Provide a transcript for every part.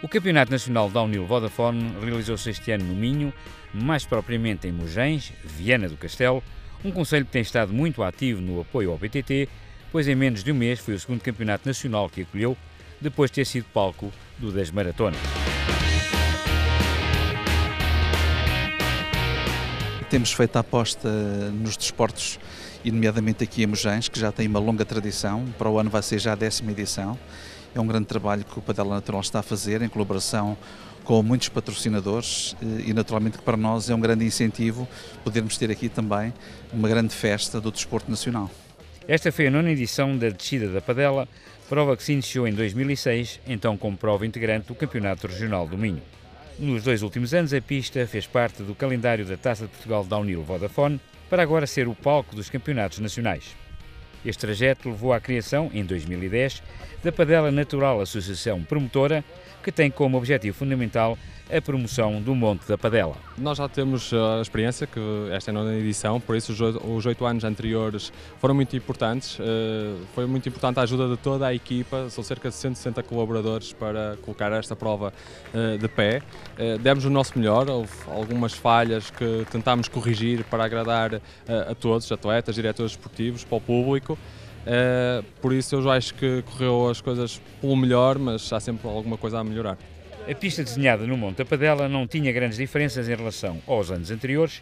O Campeonato Nacional Downhill Vodafone realizou-se este ano no Minho, mais propriamente em Mugens, Viana do Castelo, um concelho que tem estado muito ativo no apoio ao BTT, pois em menos de um mês foi o segundo campeonato nacional que acolheu, depois de ter sido palco do das maratonas. Temos feito a aposta nos desportos, e nomeadamente aqui em Mugens, que já tem uma longa tradição. Para o ano vai ser já a 10ª edição. É um grande trabalho que o Padela Natural está a fazer em colaboração com muitos patrocinadores e naturalmente que para nós é um grande incentivo podermos ter aqui também uma grande festa do desporto nacional. Esta foi a 9ª edição da Descida da Padela, prova que se iniciou em 2006, então como prova integrante do Campeonato Regional do Minho. Nos 2 últimos anos, a pista fez parte do calendário da Taça de Portugal Downhill Vodafone, para agora ser o palco dos campeonatos nacionais. Este trajeto levou à criação, em 2010, da Padela Natural Associação Promotora, que tem como objetivo fundamental a promoção do Monte da Padela. Nós já temos a experiência, que esta é a 9ª edição, por isso os 8 anos anteriores foram muito importantes. Foi muito importante a ajuda de toda a equipa, são cerca de 160 colaboradores para colocar esta prova de pé. Demos o nosso melhor, houve algumas falhas que tentámos corrigir para agradar a todos, atletas, diretores esportivos, para o público. Por isso eu já acho que correu as coisas pelo melhor, mas há sempre alguma coisa a melhorar. A pista desenhada no Monte da Padela não tinha grandes diferenças em relação aos anos anteriores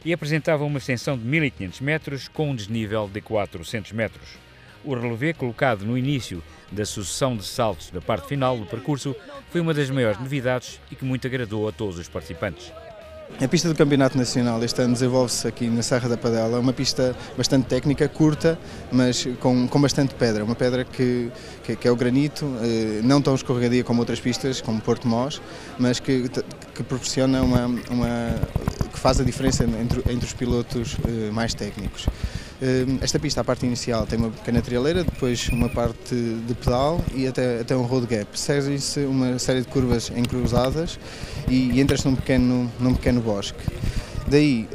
e apresentava uma extensão de 1500 metros com um desnível de 400 metros. O relevé colocado no início da sucessão de saltos da parte final do percurso foi uma das maiores novidades e que muito agradou a todos os participantes. A pista do Campeonato Nacional este ano desenvolve-se aqui na Serra da Padela, uma pista bastante técnica, curta, mas com bastante pedra, uma pedra que é o granito, não tão escorregadia como outras pistas, como Porto Mós, mas que proporciona que faz a diferença entre os pilotos mais técnicos. Esta pista, a parte inicial, tem uma pequena trialeira, depois uma parte de pedal e até um road gap. Seguem-se uma série de curvas encruzadas e entra-se num pequeno bosque. Daí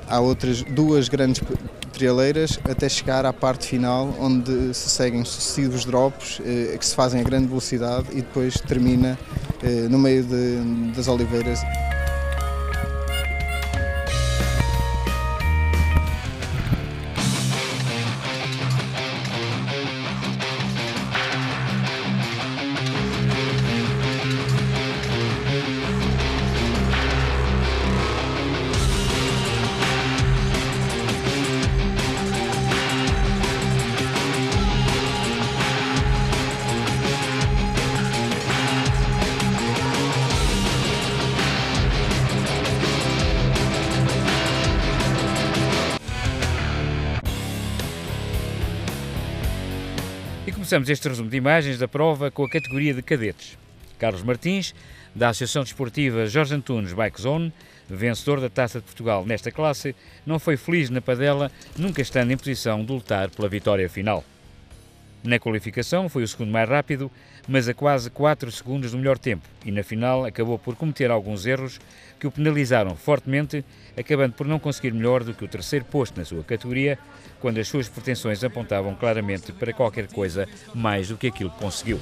há outras 2 grandes trialeiras até chegar à parte final, onde se seguem sucessivos drops que se fazem a grande velocidade e depois termina no meio das oliveiras. E começamos este resumo de imagens da prova com a categoria de cadetes. Carlos Martins, da Associação Desportiva Jorge Antunes Bike Zone, vencedor da Taça de Portugal nesta classe, não foi feliz na Padela, nunca estando em posição de lutar pela vitória final. Na qualificação foi o segundo mais rápido, mas a quase 4 segundos do melhor tempo, e na final acabou por cometer alguns erros que o penalizaram fortemente, acabando por não conseguir melhor do que o 3º posto na sua categoria, quando as suas pretensões apontavam claramente para qualquer coisa mais do que aquilo que conseguiu.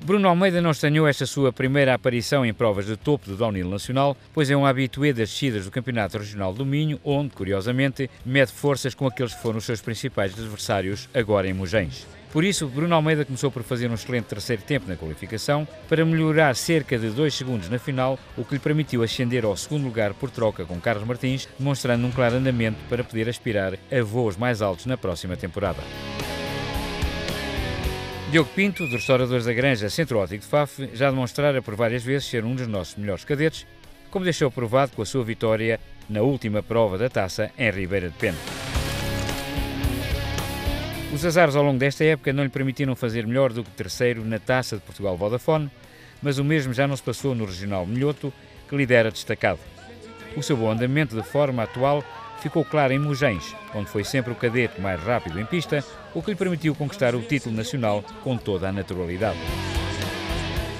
Bruno Almeida não estranhou esta sua primeira aparição em provas de topo do downhill nacional, pois é um habitué das descidas do Campeonato Regional do Minho, onde, curiosamente, mede forças com aqueles que foram os seus principais adversários, agora em Mugens. Por isso, Bruno Almeida começou por fazer um excelente 3º tempo na qualificação, para melhorar cerca de 2 segundos na final, o que lhe permitiu ascender ao 2º lugar por troca com Carlos Martins, demonstrando um claro andamento para poder aspirar a voos mais altos na próxima temporada. Diogo Pinto, dos restauradores da Granja Centro Óptico de Faf, já demonstrara por várias vezes ser um dos nossos melhores cadetes, como deixou provado com a sua vitória na última prova da taça em Ribeira de Pena. Os azares ao longo desta época não lhe permitiram fazer melhor do que 3º na Taça de Portugal Vodafone, mas o mesmo já não se passou no Regional Minhoto, que lidera destacado. O seu bom andamento de forma atual ficou claro em Mugens, onde foi sempre o cadete mais rápido em pista, o que lhe permitiu conquistar o título nacional com toda a naturalidade.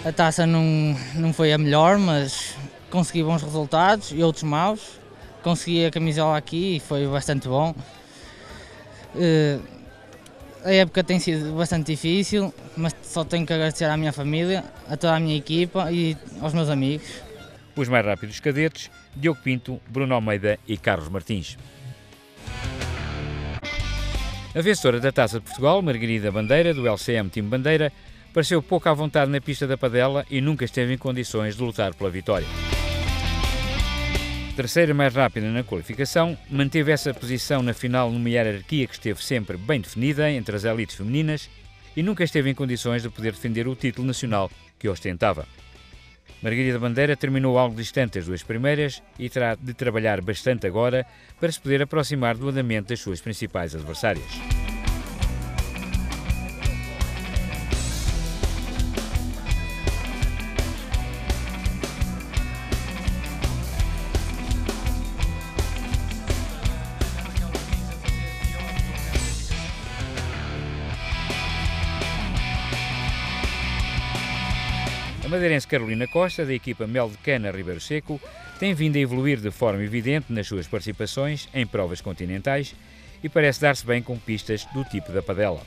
A taça não foi a melhor, mas consegui bons resultados e outros maus. Consegui a camisola aqui e foi bastante bom. A época tem sido bastante difícil, mas só tenho que agradecer à minha família, a toda a minha equipa e aos meus amigos. Os mais rápidos cadetes, Diogo Pinto, Bruno Almeida e Carlos Martins. A vencedora da Taça de Portugal, Margarida Bandeira, do LCM Time Bandeira, pareceu pouco à vontade na pista da padela e nunca esteve em condições de lutar pela vitória. Terceira mais rápida na qualificação, manteve essa posição na final numa hierarquia que esteve sempre bem definida entre as elites femininas e nunca esteve em condições de poder defender o título nacional que ostentava. Margarida Bandeira terminou algo distante das duas primeiras e terá de trabalhar bastante agora para se poder aproximar do andamento das suas principais adversárias. A madeirense Carolina Costa, da equipa Mel de Cana Ribeiro Seco, tem vindo a evoluir de forma evidente nas suas participações em provas continentais e parece dar-se bem com pistas do tipo da padela.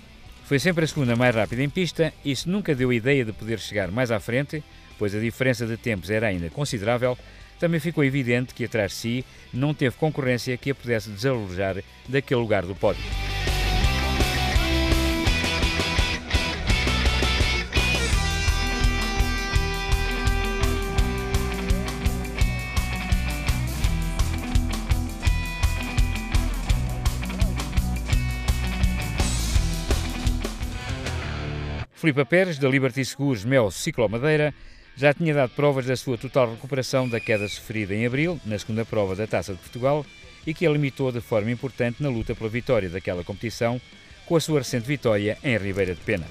Foi sempre a segunda mais rápida em pista e isso nunca deu a ideia de poder chegar mais à frente, pois a diferença de tempos era ainda considerável. Também ficou evidente que atrás de si não teve concorrência que a pudesse desalojar daquele lugar do pódio. Filipa Pérez, da Liberty Seguros Mel Ciclomadeira, já tinha dado provas da sua total recuperação da queda sofrida em abril, na segunda prova da Taça de Portugal, e que a limitou de forma importante na luta pela vitória daquela competição, com a sua recente vitória em Ribeira de Pena.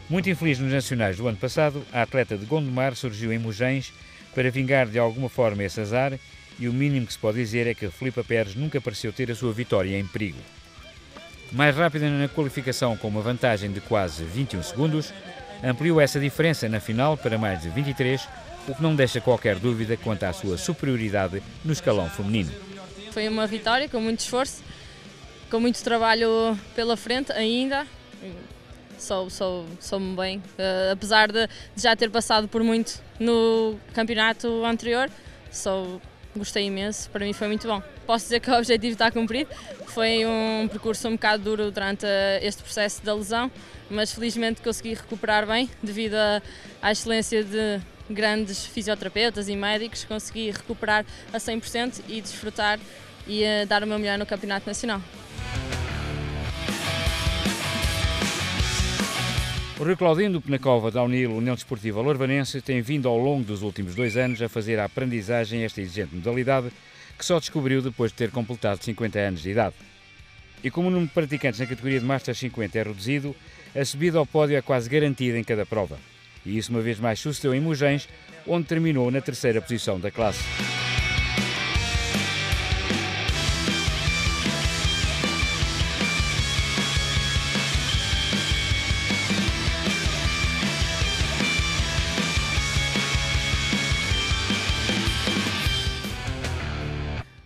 Muito infeliz nos nacionais do ano passado, a atleta de Gondomar surgiu em Mugens para vingar de alguma forma esse azar, e o mínimo que se pode dizer é que Filipa Pérez nunca pareceu ter a sua vitória em perigo. Mais rápida na qualificação com uma vantagem de quase 21 segundos, ampliou essa diferença na final para mais de 23, o que não deixa qualquer dúvida quanto à sua superioridade no escalão feminino. Foi uma vitória com muito esforço, com muito trabalho pela frente ainda. Sou-me bem, apesar de já ter passado por muito no campeonato anterior, gostei imenso, para mim foi muito bom. Posso dizer que o objetivo está cumprido, foi um percurso um bocado duro durante este processo da lesão, mas felizmente consegui recuperar bem, devido à excelência de grandes fisioterapeutas e médicos, consegui recuperar a 100% e desfrutar e dar o meu melhor no Campeonato Nacional. O Rio Claudino do Penacova da União Desportiva Louvanense tem vindo ao longo dos últimos 2 anos a fazer a aprendizagem esta exigente modalidade, que só descobriu depois de ter completado 50 anos de idade. E como o número de praticantes na categoria de Master 50 é reduzido, a subida ao pódio é quase garantida em cada prova. E isso uma vez mais sucedeu em Mugens, onde terminou na terceira posição da classe.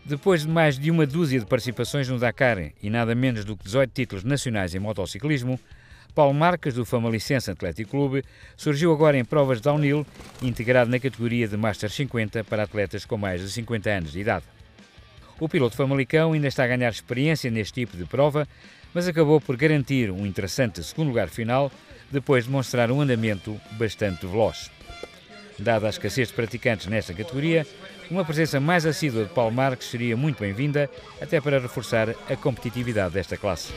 Depois de mais de uma dúzia de participações no Dakar e nada menos do que 18 títulos nacionais em motociclismo, Paulo Marques, do Famalicense Atlético Clube, surgiu agora em provas de downhill, integrado na categoria de Master 50 para atletas com mais de 50 anos de idade. O piloto famalicão ainda está a ganhar experiência neste tipo de prova, mas acabou por garantir um interessante segundo lugar final, depois de mostrar um andamento bastante veloz. Dada a escassez de praticantes nesta categoria, uma presença mais assídua de Paulo Marques seria muito bem-vinda, até para reforçar a competitividade desta classe.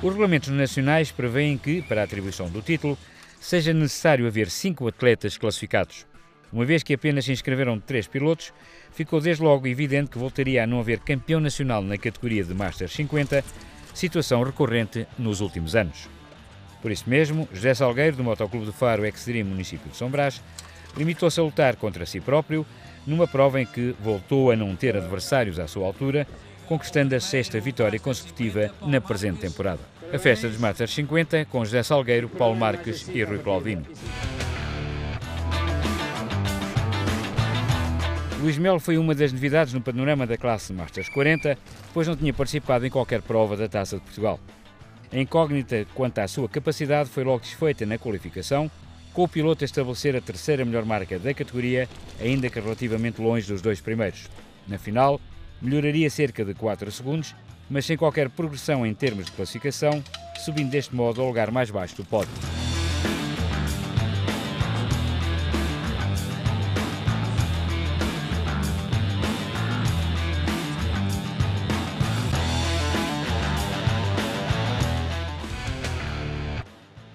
Os regulamentos nacionais prevêem que, para a atribuição do título, seja necessário haver 5 atletas classificados. Uma vez que apenas se inscreveram 3 pilotos, ficou desde logo evidente que voltaria a não haver campeão nacional na categoria de Master 50, situação recorrente nos últimos anos. Por isso mesmo, José Salgueiro, do Motoclube do Faro Extreme, município de São Brás, limitou-se a lutar contra si próprio, numa prova em que voltou a não ter adversários à sua altura, conquistando a 6ª vitória consecutiva na presente temporada. A festa dos Masters 50 com José Salgueiro, Paulo Marques e Rui Claudino. Luís Melo foi uma das novidades no panorama da classe Masters 40, pois não tinha participado em qualquer prova da Taça de Portugal. A incógnita quanto à sua capacidade foi logo desfeita na qualificação, com o piloto a estabelecer a terceira melhor marca da categoria, ainda que relativamente longe dos dois primeiros. Na final, melhoraria cerca de 4 segundos, mas sem qualquer progressão em termos de classificação, subindo deste modo ao lugar mais baixo do pódio.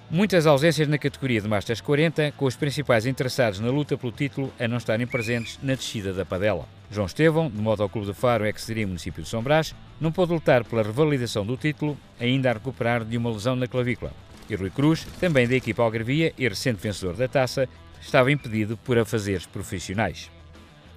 Muitas ausências na categoria de Masters 40, com os principais interessados na luta pelo título a não estarem presentes na descida da Padela. João Estevão, de modo ao Clube de Faro Extreme município de São Brás, não pôde lutar pela revalidação do título, ainda a recuperar de uma lesão na clavícula. E Rui Cruz, também da equipa algarvia e recente vencedor da taça, estava impedido por afazeres profissionais.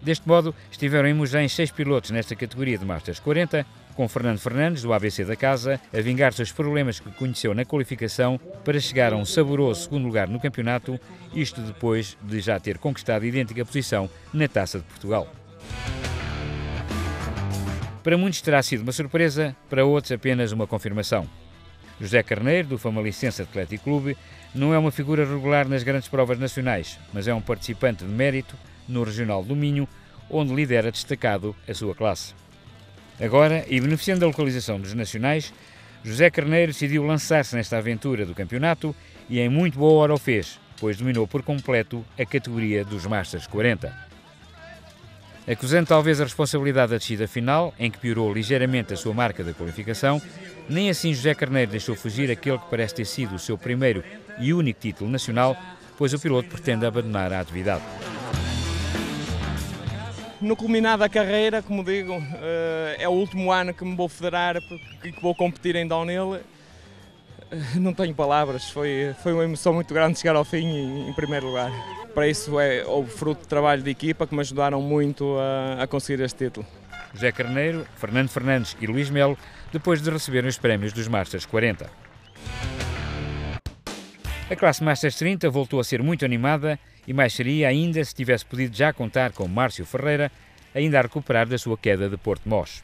Deste modo, estiveram em Mugém 6 pilotos nesta categoria de Masters 40, com Fernando Fernandes, do ABC da Casa, a vingar-se os problemas que conheceu na qualificação para chegar a um saboroso segundo lugar no campeonato, isto depois de já ter conquistado idêntica posição na Taça de Portugal. Para muitos terá sido uma surpresa, para outros apenas uma confirmação. José Carneiro, do Famalicense Atlético Clube, não é uma figura regular nas grandes provas nacionais, mas é um participante de mérito no Regional do Minho, onde lidera destacado a sua classe. Agora, e beneficiando da localização dos nacionais, José Carneiro decidiu lançar-se nesta aventura do campeonato e em muito boa hora o fez, pois dominou por completo a categoria dos Masters 40. Acusando talvez a responsabilidade da descida final, em que piorou ligeiramente a sua marca da qualificação, nem assim José Carneiro deixou fugir aquele que parece ter sido o seu primeiro e único título nacional, pois o piloto pretende abandonar a atividade. No culminar da carreira, como digo, é o último ano que me vou federar e que vou competir em downhill. Não tenho palavras, foi uma emoção muito grande chegar ao fim em primeiro lugar. Para isso houve fruto de trabalho de equipa que me ajudaram muito a conseguir este título. José Carneiro, Fernando Fernandes e Luís Melo, depois de receberem os prémios dos Masters 40. A classe Masters 30 voltou a ser muito animada e mais seria ainda se tivesse podido já contar com Márcio Ferreira, ainda a recuperar da sua queda de Porto Mós.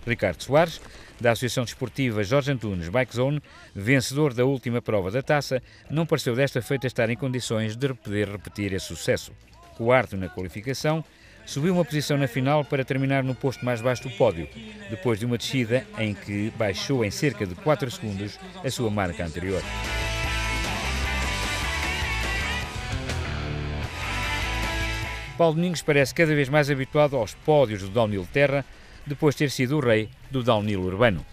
Ricardo Soares, da Associação Desportiva Jorge Antunes Bike Zone, vencedor da última prova da taça, não pareceu desta feita estar em condições de poder repetir esse sucesso. Quarto na qualificação, subiu uma posição na final para terminar no posto mais baixo do pódio, depois de uma descida em que baixou em cerca de 4 segundos a sua marca anterior. Paulo Domingos parece cada vez mais habituado aos pódios do downhill terra, depois de ter sido o rei do downhill urbano.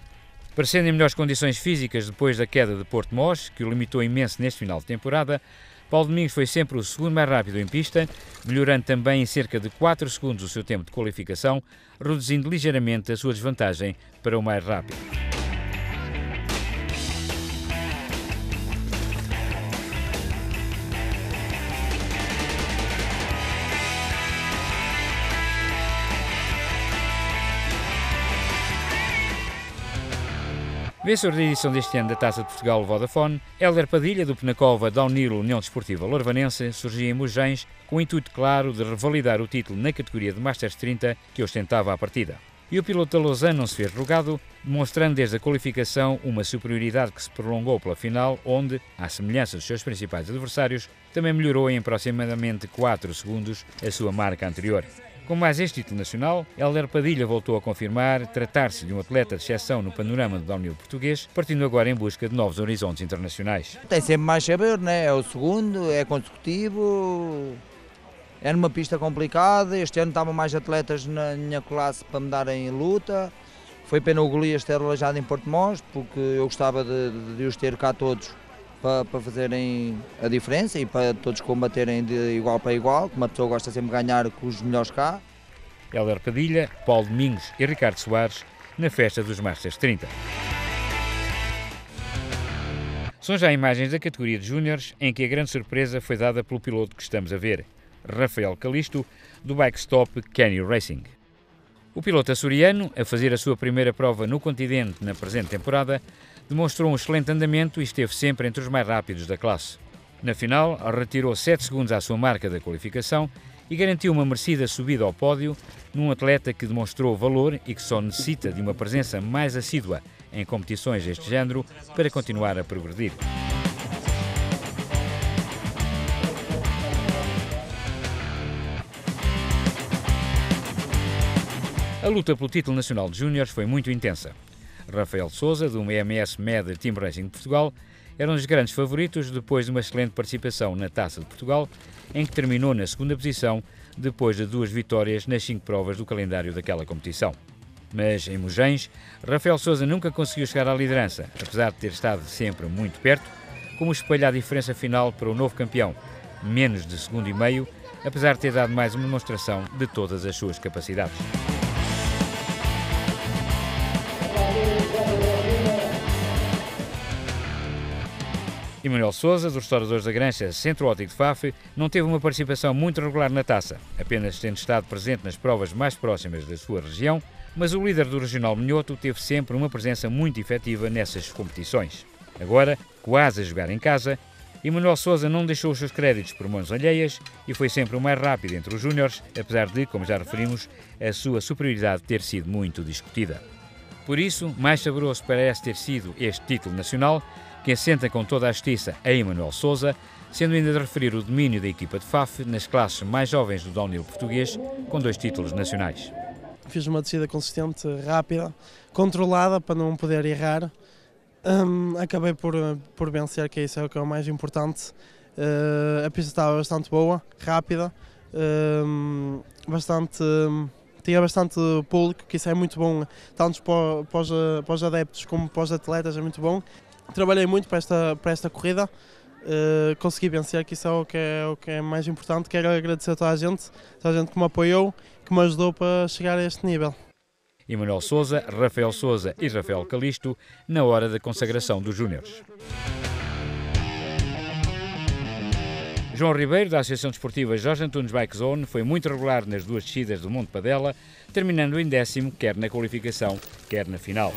Parecendo em melhores condições físicas depois da queda de Porto Mós, que o limitou imenso neste final de temporada, Paulo Domingos foi sempre o segundo mais rápido em pista, melhorando também em cerca de 4 segundos o seu tempo de qualificação, reduzindo ligeiramente a sua desvantagem para o mais rápido. Vencedor da edição deste ano da Taça de Portugal Vodafone, Hélder Padilha, do Penacova Downhill União Desportiva Lorvanense, surgia em Mugéns com o intuito claro de revalidar o título na categoria de Masters 30 que ostentava à partida. E o piloto da Lausanne não se fez rogado, demonstrando desde a qualificação uma superioridade que se prolongou pela final, onde, à semelhança dos seus principais adversários, também melhorou em aproximadamente 4 segundos a sua marca anterior. Com mais este título nacional, Hélder Padilha voltou a confirmar tratar-se de um atleta de exceção no panorama do downhill português, partindo agora em busca de novos horizontes internacionais. Tem sempre mais saber, né? É o segundo, é consecutivo, é numa pista complicada. Este ano estavam mais atletas na minha classe para me darem luta. Foi pena o Golias ter alojado em Porto Mós, porque eu gostava de os ter cá todos para fazerem a diferença e para todos combaterem de igual para igual, que uma pessoa gosta sempre de ganhar com os melhores cá. Hélder Padilha, Paulo Domingos e Ricardo Soares na festa dos Masters 30. São já imagens da categoria de júniores em que a grande surpresa foi dada pelo piloto que estamos a ver, Rafael Calisto, do Bike Stop Kenny Racing. O piloto açoriano, a fazer a sua primeira prova no continente na presente temporada, demonstrou um excelente andamento e esteve sempre entre os mais rápidos da classe. Na final, retirou 7 segundos à sua marca da qualificação e garantiu uma merecida subida ao pódio num atleta que demonstrou valor e que só necessita de uma presença mais assídua em competições deste género para continuar a progredir. A luta pelo título nacional de júniores foi muito intensa. Rafael Sousa, do MS Med Team Racing de Portugal, era um dos grandes favoritos depois de uma excelente participação na Taça de Portugal, em que terminou na segunda posição depois de 2 vitórias nas 5 provas do calendário daquela competição. Mas em Mugens, Rafael Sousa nunca conseguiu chegar à liderança, apesar de ter estado sempre muito perto, como espelha a diferença final para o novo campeão, menos de segundo e meio, apesar de ter dado mais uma demonstração de todas as suas capacidades. Emanuel Sousa, dos restauradores da Grancha Centro Óptico de Faf, não teve uma participação muito regular na taça, apenas tendo estado presente nas provas mais próximas da sua região, mas o líder do Regional Minhoto teve sempre uma presença muito efetiva nessas competições. Agora, quase a jogar em casa, Emanuel Sousa não deixou os seus créditos por mãos alheias e foi sempre o mais rápido entre os júniores, apesar de, como já referimos, a sua superioridade ter sido muito discutida. Por isso, mais saboroso parece ter sido este título nacional, que assenta com toda a justiça a Emanuel Sousa, sendo ainda de referir o domínio da equipa de Faf nas classes mais jovens do downhill português, com 2 títulos nacionais. Fiz uma descida consistente, rápida, controlada para não poder errar. Acabei por vencer, que isso é o que é o mais importante. A pista estava bastante boa, rápida, tinha bastante público, que isso é muito bom, tanto para os adeptos como para os atletas, é muito bom. Trabalhei muito para esta corrida, consegui vencer, que isso é o que é mais importante. Quero agradecer a toda a gente que me apoiou, que me ajudou para chegar a este nível. Emanuel Sousa, Rafael Sousa e Rafael Calisto na hora da consagração dos júniores. João Ribeiro, da Associação Desportiva Jorge Antunes Bike Zone, foi muito regular nas 2 descidas do Monte Padela, terminando em 10º, quer na qualificação, quer na final.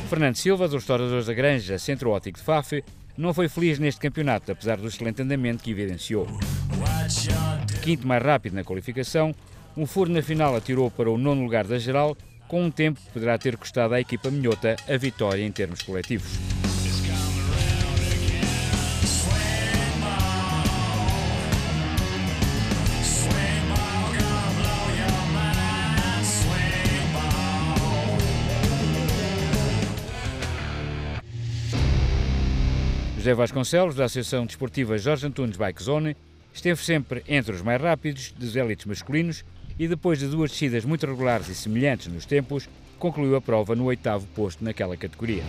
Fernando Silva, dos restauradores da Granja Centro Óptico de Faf, não foi feliz neste campeonato, apesar do excelente andamento que evidenciou. Quinto mais rápido na qualificação, um furo na final atirou para o 9º lugar da geral, com um tempo que poderá ter custado à equipa minhota a vitória em termos coletivos. José Vasconcelos, da Associação Desportiva Jorge Antunes Bike Zone, esteve sempre entre os mais rápidos dos élites masculinos e, depois de 2 descidas muito regulares e semelhantes nos tempos, concluiu a prova no 8º posto naquela categoria.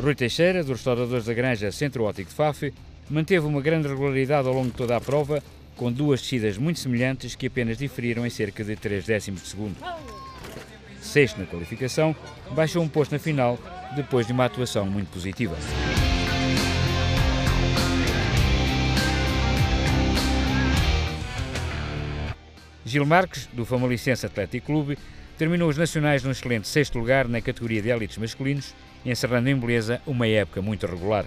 Rui Teixeira, dos restauradores da Granja Centro Óptico de Faf, manteve uma grande regularidade ao longo de toda a prova, com 2 descidas muito semelhantes que apenas diferiram em cerca de 3 décimos de segundo. 6º na qualificação, baixou um posto na final, depois de uma atuação muito positiva. Gil Marques, do Famalicense Atlético Clube, terminou os nacionais num excelente 6º lugar na categoria de élites masculinos, encerrando em beleza uma época muito regular.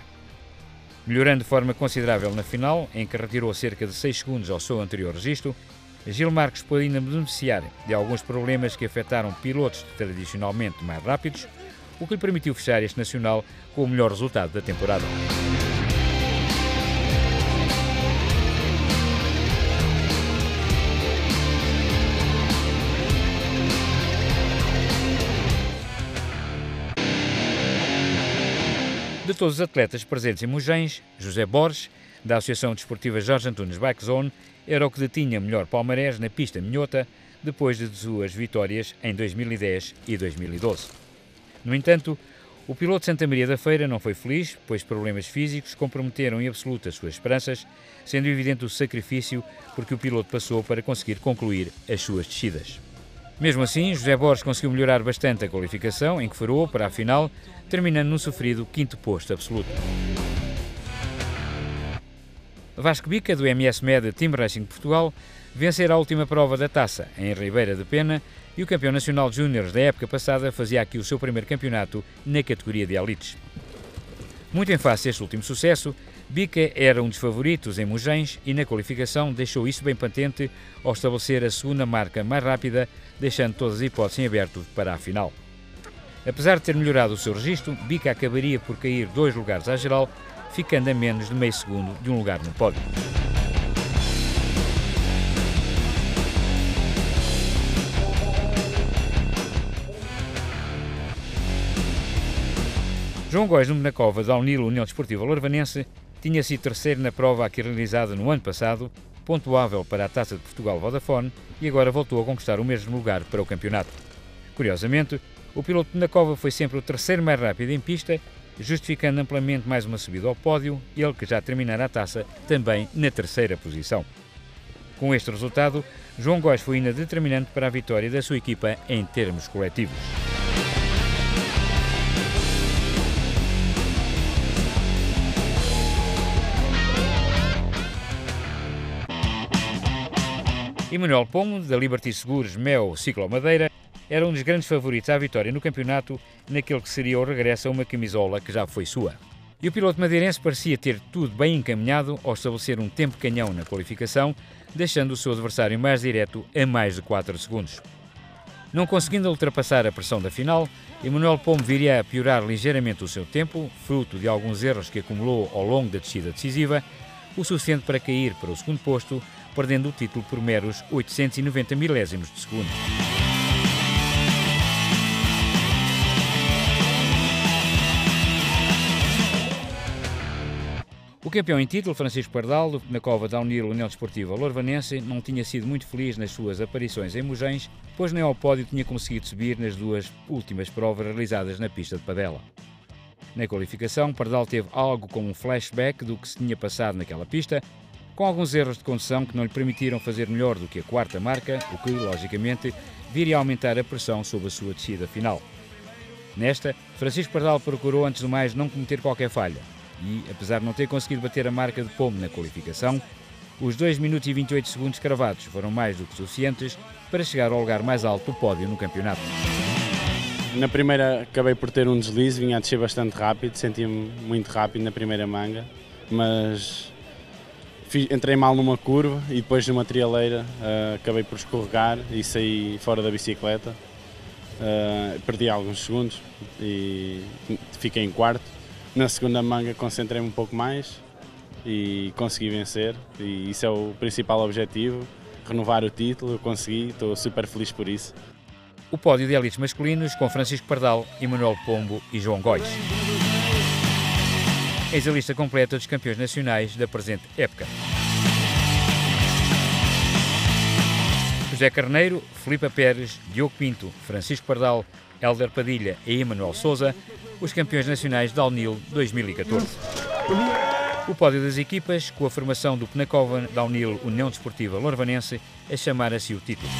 Melhorando de forma considerável na final, em que retirou cerca de 6 segundos ao seu anterior registro, Gil Marques pôde ainda beneficiar de alguns problemas que afetaram pilotos tradicionalmente mais rápidos, o que lhe permitiu fechar este nacional com o melhor resultado da temporada. De todos os atletas presentes em Mugens, José Borges, da Associação Desportiva Jorge Antunes Bike Zone, era o que detinha melhor palmarés na pista minhota, depois de 2 vitórias em 2010 e 2012. No entanto, O piloto de Santa Maria da Feira não foi feliz, pois problemas físicos comprometeram em absoluto as suas esperanças, sendo evidente o sacrifício porque o piloto passou para conseguir concluir as suas descidas. Mesmo assim, José Borges conseguiu melhorar bastante a qualificação, em que farou para a final, terminando no sofrido 5º posto absoluto. Vasco Bica, do MS Med Team Racing de Portugal, vencerá a última prova da taça, em Ribeira de Pena, e o campeão nacional de júniores da época passada fazia aqui o seu primeiro campeonato na categoria de elites. Muito em face deste último sucesso, Bica era um dos favoritos em Mugens e na qualificação deixou isso bem patente ao estabelecer a segunda marca mais rápida, deixando todas as hipóteses em aberto para a final. Apesar de ter melhorado o seu registro, Bica acabaria por cair 2 lugares à geral, ficando a menos de meio segundo de um lugar no pódio. João Góis, no Menacova da Unil União Desportiva Louvanense, tinha sido terceiro na prova aqui realizada no ano passado, pontuável para a Taça de Portugal Vodafone, e agora voltou a conquistar o mesmo lugar para o campeonato. Curiosamente, o piloto de Menacova foi sempre o terceiro mais rápido em pista, justificando amplamente mais uma subida ao pódio, ele que já terminara a taça também na terceira posição. Com este resultado, João Góis foi ainda determinante para a vitória da sua equipa em termos coletivos. Emanuel Pombo, da Liberty Seguros Mel Ciclo Madeira, era um dos grandes favoritos à vitória no campeonato, naquele que seria o regresso a uma camisola que já foi sua. E o piloto madeirense parecia ter tudo bem encaminhado ao estabelecer um tempo canhão na qualificação, deixando o seu adversário mais direto a mais de 4 segundos. Não conseguindo ultrapassar a pressão da final, Emanuel Pombo viria a piorar ligeiramente o seu tempo, fruto de alguns erros que acumulou ao longo da descida decisiva, o suficiente para cair para o segundo posto, perdendo o título por meros 890 milésimos de segundo. O campeão em título, Francisco Pardal, na cova da Unil União Desportiva Louvanense, não tinha sido muito feliz nas suas aparições em Mugens, pois nem ao pódio tinha conseguido subir nas 2 últimas provas realizadas na pista de Padela. Na qualificação, Pardal teve algo como um flashback do que se tinha passado naquela pista, com alguns erros de condução que não lhe permitiram fazer melhor do que a 4ª marca, o que, logicamente, viria a aumentar a pressão sobre a sua descida final. Nesta, Francisco Pardal procurou, antes do mais, não cometer qualquer falha e, apesar de não ter conseguido bater a marca de Pombo na qualificação, os 2 minutos e 28 segundos cravados foram mais do que suficientes para chegar ao lugar mais alto do pódio no campeonato. Na primeira acabei por ter um deslize, vinha a descer bastante rápido, sentia-me muito rápido na primeira manga, mas entrei mal numa curva e depois de uma trialeira acabei por escorregar e saí fora da bicicleta, perdi alguns segundos e fiquei em 4º. Na segunda manga concentrei-me um pouco mais e consegui vencer, e isso é o principal objetivo, renovar o título. Eu consegui, estou super feliz por isso. O pódio de elites masculinos com Francisco Pardal, Emanuel Pombo e João Góis. Eis a lista completa dos campeões nacionais da presente época. José Carneiro, Filipe Pérez, Diogo Pinto, Francisco Pardal, Hélder Padilha e Emanuel Sousa, os campeões nacionais da Unil 2014. O pódio das equipas, com a formação do Penacova da Unil União Desportiva Louvanense, a chamar a si o título.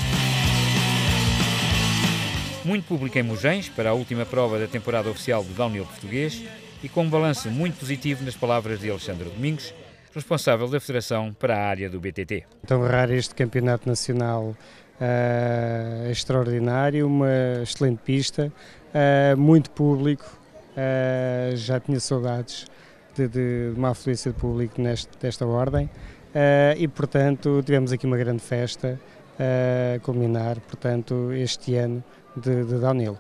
Muito público em Mugens para a última prova da temporada oficial do downhill português e com um balanço muito positivo nas palavras de Alexandre Domingos, responsável da Federação para a área do BTT. Então, honrar este campeonato nacional extraordinário, uma excelente pista, muito público, já tinha saudades de uma afluência de público desta ordem e, portanto, tivemos aqui uma grande festa a culminar, portanto, este ano de downhill.